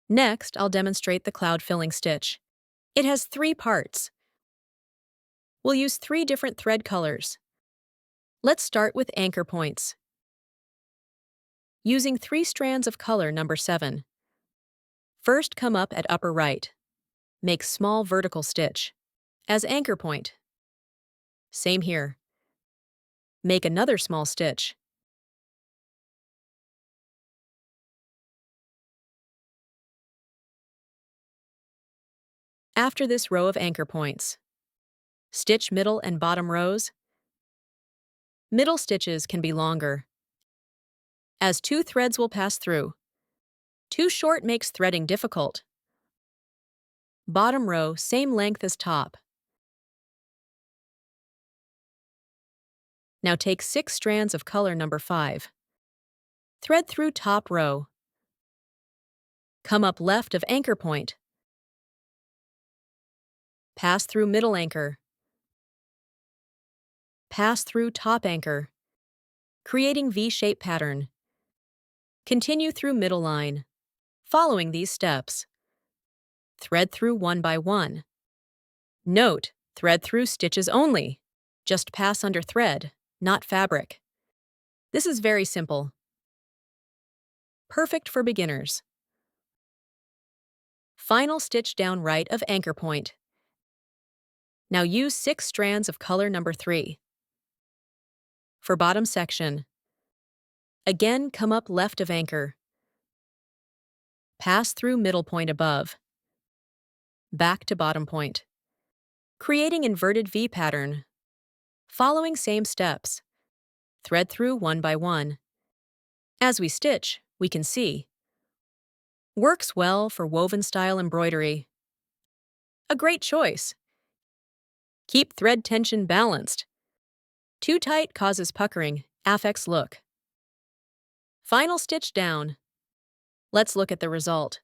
Next, I'll demonstrate the cloud filling stitch. It has 3 parts. We'll use 3 different thread colors. Let's start with anchor points. Using 3 strands of color number 7. First, come up at upper right. Make small vertical stitch as anchor point. Same here. Make another small stitch. After this row of anchor points, stitch middle and bottom rows. Middle stitches can be longer, as 2 threads will pass through. Too short makes threading difficult. Bottom row, same length as top. Now take 6 strands of color number 5. Thread through top row. Come up left of anchor point. Pass through middle anchor. Pass through top anchor, creating V-shape pattern. Continue through middle line. Following these steps, thread through one by one. Note, thread through stitches only. Just pass under thread, not fabric. This is very simple. Perfect for beginners. Final stitch down right of anchor point. Now use 6 strands of color number 3. For bottom section, again come up left of anchor. Pass through middle point above. Back to bottom point, creating inverted V pattern. Following same steps, thread through one by one. As we stitch, we can see. Works well for woven style embroidery. A great choice. Keep thread tension balanced. Too tight causes puckering, affects look. Final stitch down. Let's look at the result.